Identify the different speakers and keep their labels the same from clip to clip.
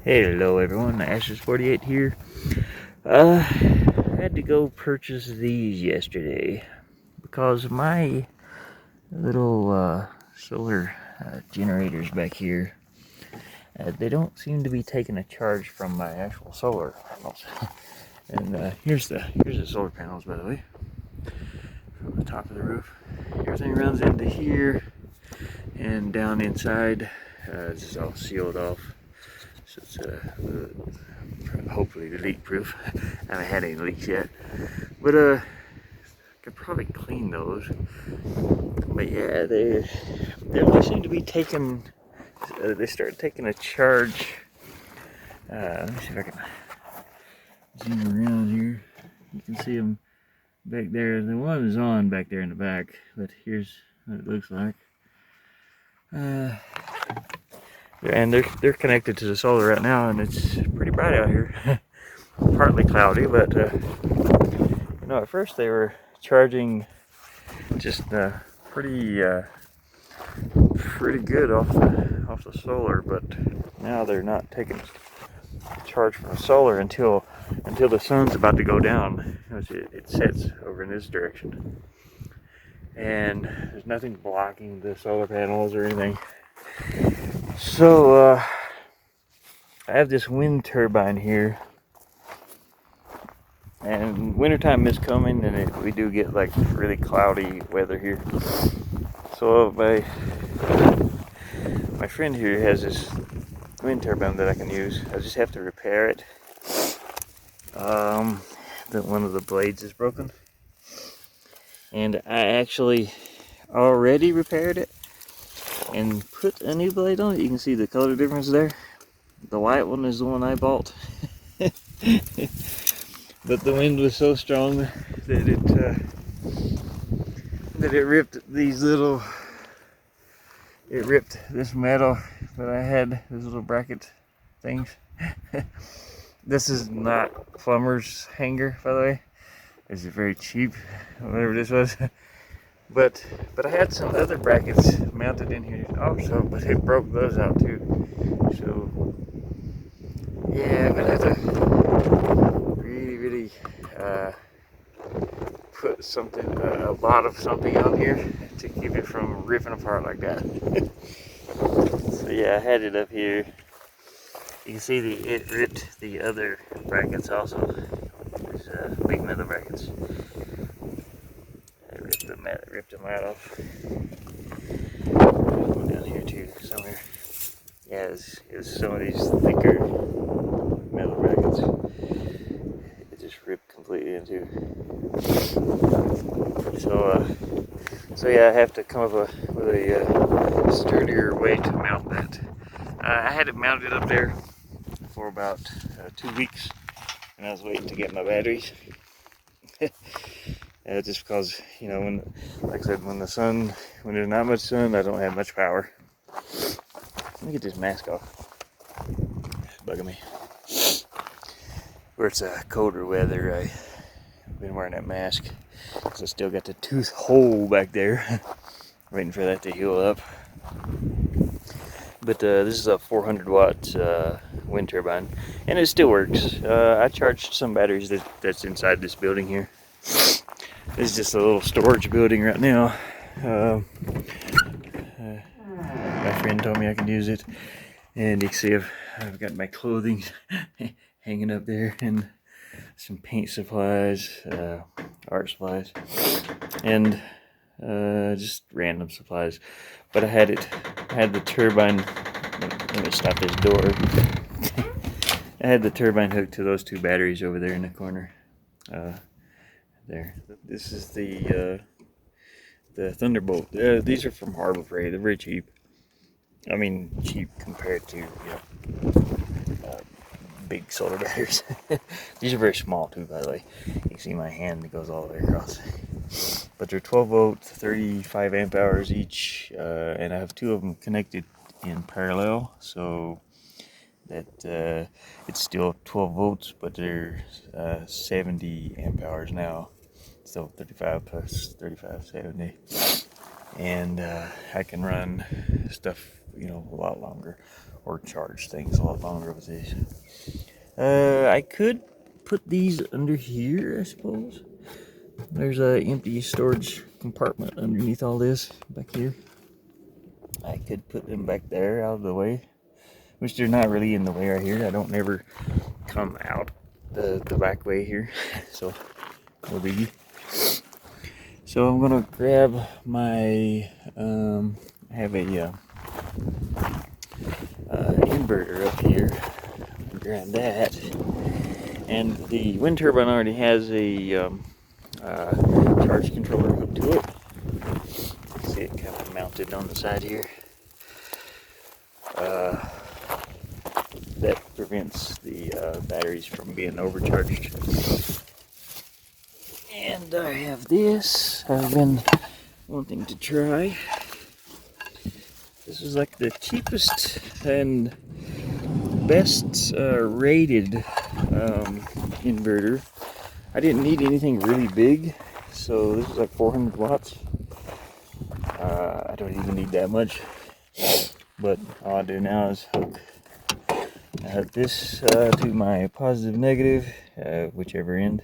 Speaker 1: Hello everyone, Ashes48 here. I had to go purchase these yesterday because my little solar generators back here, they don't seem to be taking a charge from my actual solar panels. And here's the solar panels, by the way, from the top of the roof. Everything runs into here and down inside. This is all sealed off. So it's hopefully leak proof. I haven't had any leaks yet, but I could probably clean those. But yeah, they only seem to be taking. They started taking a charge. Let me see if I can zoom around here. You can see them back there. The one is on back there in the back, but here's what it looks like. And they're connected to the solar right now, and it's pretty bright out here. Partly cloudy, but you know, at first they were charging just pretty good off the solar, but now they're not taking charge from the solar until the sun's about to go down. It sets over in this direction, and there's nothing blocking the solar panels or anything. So I have this wind turbine here, and wintertime is coming, and we do get like really cloudy weather here. So my friend here has this wind turbine that I can use. I just have to repair it. One of the blades is broken, and I actually already repaired it and put a new blade on it. You can see the color difference there. The white one is the one I bought. But the wind was so strong that it ripped these little, it ripped this metal that I had, these little bracket things. This is not plumber's hanger, by the way. It's very cheap, whatever this was. But I had some other brackets mounted in here also, but it broke those out too. So yeah, I'm gonna have to really put something, a lot of something on here to keep it from ripping apart like that. So yeah, I had it up here. You can see it ripped the other brackets also. These big metal brackets. It ripped them right off. One down here too, somewhere. Yeah, it was some of these thicker metal brackets. It just ripped completely into. So yeah, I have to come up with a sturdier way to mount that. I had it mounted up there for about 2 weeks, and I was waiting to get my batteries. Just because, you know, like I said, when there's not much sun, I don't have much power. Let me get this mask off. It's bugging me. Where it's colder weather, I've been wearing that mask because I still got the tooth hole back there. Waiting for that to heal up. But this is a 400 watt wind turbine, and it still works. I charged some batteries that's inside this building here. This is just a little storage building right now. My friend told me I could use it, and you can see I've got my clothing hanging up there, and some paint supplies, art supplies, and just random supplies. But I had the turbine. Let me stop this door. I had the turbine hooked to those two batteries over there in the corner. There. This is the Thunderbolt. These are from Harbor Freight. They're very cheap. I mean, cheap compared to, you know, big solar batteries. These are very small too, by the way. You can see my hand that goes all the way across. But they're 12 volt, 35 amp hours each, and I have two of them connected in parallel, so that it's still 12 volts, but they're 70 amp hours now. So 35 plus 35, 70. And I can run stuff, you know, a lot longer. or charge things a lot longer with these. I could put these under here, I suppose. There's a empty storage compartment underneath all this back here. I could put them back there out of the way, which they're not really in the way right here. I don't never come out the back way here, so no biggie. So I'm gonna grab my I have a inverter up here. Grab that, and the wind turbine already has a charge controller hooked to it. See it kind of mounted on the side here. That prevents the batteries from being overcharged. And I have this. I've been wanting to try. This is like the cheapest and best rated inverter. I didn't need anything really big, so this is like 400 watts. I don't even need that much, but all I do now is hook this to my positive negative, whichever end,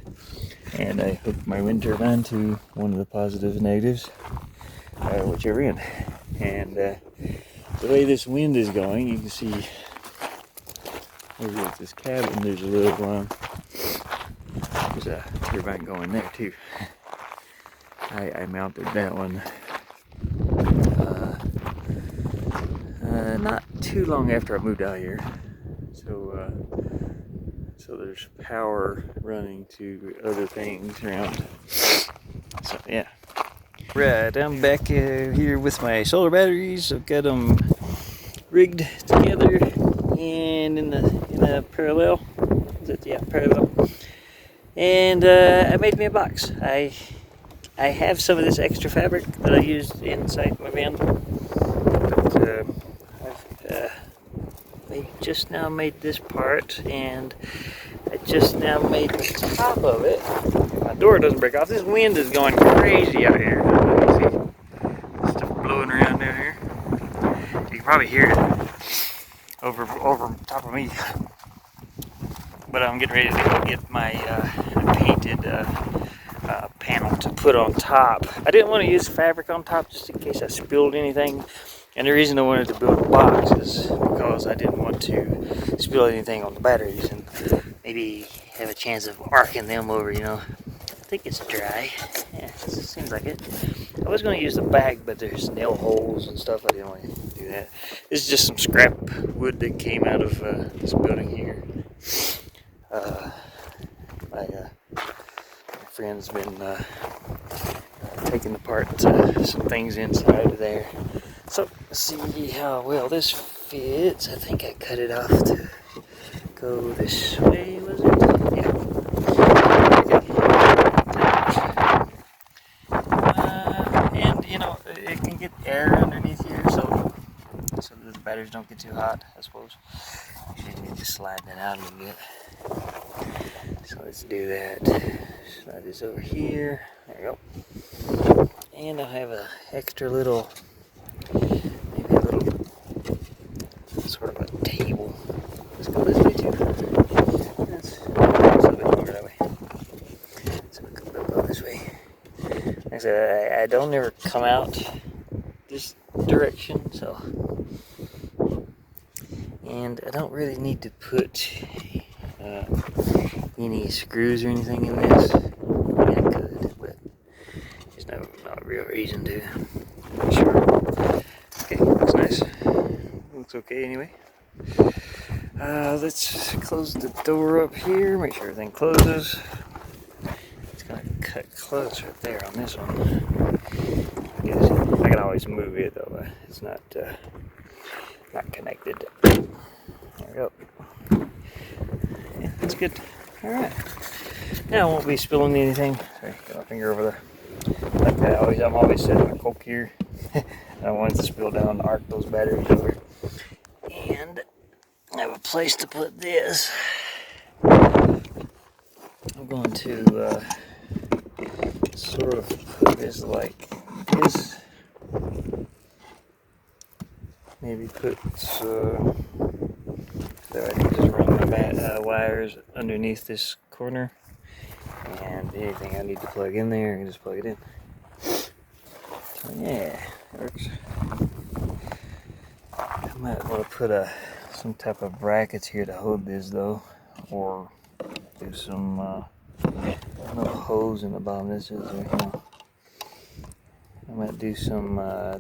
Speaker 1: and I hook my wind turbine to one of the positive negatives, whichever end. And the way this wind is going, you can see over at this cabin there's a little there's a turbine going there too. I mounted that one not too long after I moved out here, so there's power running to other things around. So yeah. Right, I'm back here with my solar batteries. I've got them rigged together and in a parallel. Is it? Yeah, parallel. And I made me a box. I have some of this extra fabric that I used inside my van, but I just now made this part, and I just now made the top of it. My door doesn't break off. This wind is going crazy out here. See stuff blowing around down here. You can probably hear it over top of me. But I'm getting ready to go get my painted panel to put on top. I didn't want to use fabric on top just in case I spilled anything. And the reason I wanted to build a box is because I didn't want to spill anything on the batteries and maybe have a chance of arcing them over, you know. I think it's dry. Yeah, it seems like it. I was going to use the bag, but there's nail holes and stuff. I didn't want to do that. This is just some scrap wood that came out of this building here. My friend's been taking apart some things inside of there. So, let's see how well this fits. I think I cut it off to go this way, was it? Yeah. And, you know, it can get air underneath here, so that the batteries don't get too hot, I suppose. You need to slide that out a little bit. So let's do that. Slide this over here. There you go. And I'll have an extra little, maybe a little sort of a table. Let's go this way too. That's a little bit longer that way. So we'll come up this way. Like I said, I don't ever come out this direction, so. And I don't really need to put any screws or anything in this. I mean, I could, but there's no real reason to. I'm sure. Okay, looks nice. Looks okay anyway. Let's close the door up here. Make sure everything closes. It's gonna cut close right there on this one. I can always move it though. It's not connected. There we go. Yeah, that's good. Alright. Now I won't be spilling anything. Sorry, got my finger over there. Like that, I'm always setting my Coke here. I don't want it to spill down and arc those batteries over. And I have a place to put this. I'm going to sort of put this like this. Maybe put So I can just run my wires underneath this corner, and anything I need to plug in there, I can just plug it in. So yeah, it works. I might want to put some type of brackets here to hold this though, or do some no hose in the bottom. This is I might do some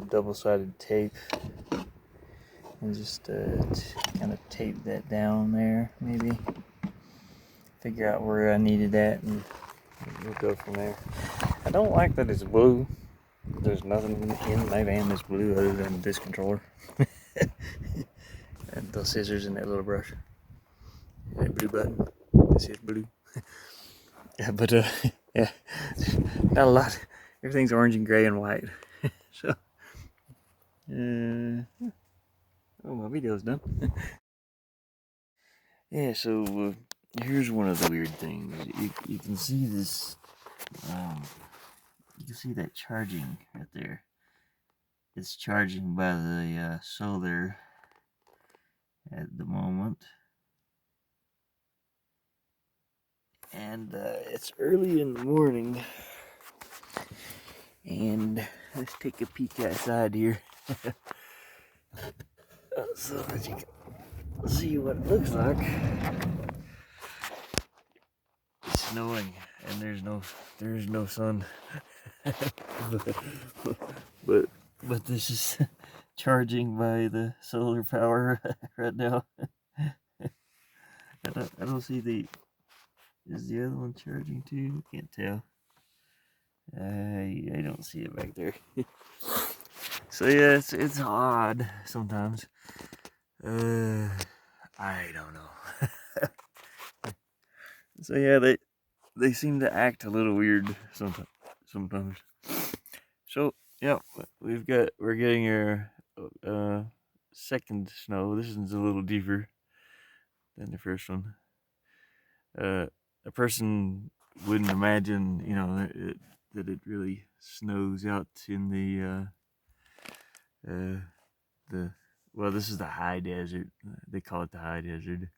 Speaker 1: double-sided tape and just kind of tape that down there, maybe figure out where I needed that, and we'll go from there. I don't like that it's blue. There's nothing in my van that's blue other than this controller and those scissors and that little brush and that blue button. This is blue. Yeah, but yeah, not a lot. Everything's orange and gray and white. So oh, my video's done. Yeah, so here's one of the weird things. You can see this, you can see that charging right there. It's charging by the solar at the moment. And it's early in the morning. And let's take a peek outside here. So that you can see what it looks like. It's snowing and there's no sun. but this is charging by the solar power right now. I don't see is the other one charging too? Can't tell. I don't see it back there. So yeah, it's odd sometimes. I don't know. So yeah, they seem to act a little weird sometimes. So yeah, we're getting our second snow. This one's a little deeper than the first one. A person wouldn't imagine, that it really snows out in well, this is the high desert. They call it the high desert.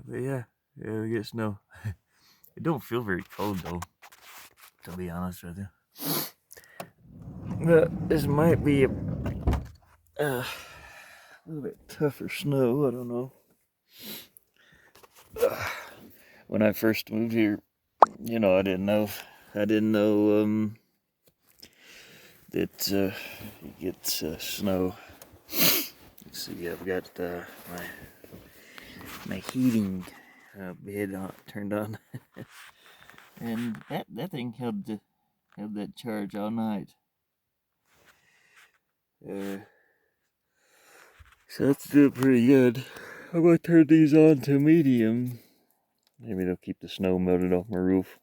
Speaker 1: But yeah, we get snow. It don't feel very cold though, to be honest with you. But this might be a little bit tougher snow. I don't know. When I first moved here, I didn't know that you get snow. Let's see, I've got my heating bed turned on, and that thing held that charge all night. So that's doing pretty good. I'm gonna turn these on to medium. Maybe they'll keep the snow melted off my roof.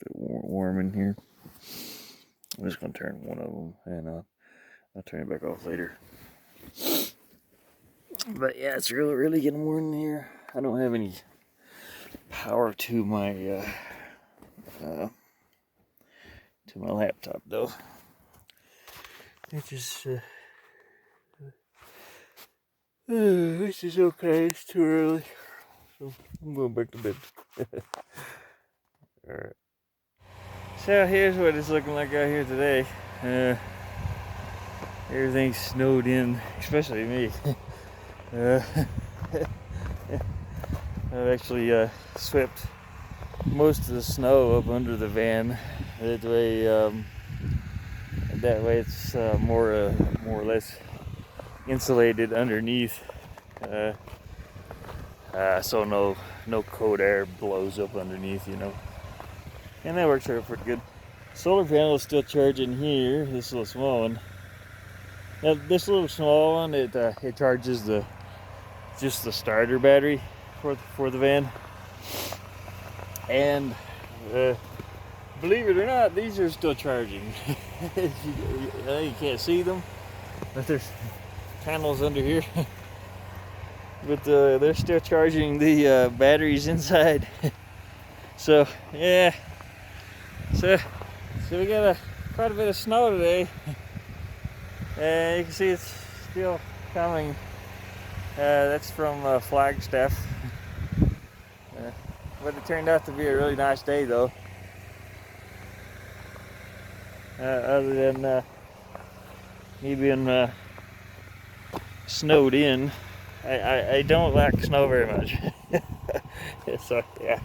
Speaker 1: A bit warm in here. I'm just gonna turn one of them, and I'll turn it back off later. But yeah, it's really getting warm in here. I don't have any power to my laptop though. It's just this is okay. It's too early, so I'm going back to bed. All right. So here's what it's looking like out here today. Everything's snowed in, especially me. I've actually swept most of the snow up under the van. That way it's more or less insulated underneath, so no cold air blows up underneath, and that works out pretty good. Solar panel is still charging here. This little small one. Now this little small one, it charges just the starter battery for the van, and believe it or not, these are still charging. You can't see them, but there's panels under here. But they're still charging the batteries inside. So yeah, so we got quite a bit of snow today, and you can see it's still coming That's from Flagstaff. But it turned out to be a really nice day, though. Other than me being snowed in, I don't like snow very much. So yeah.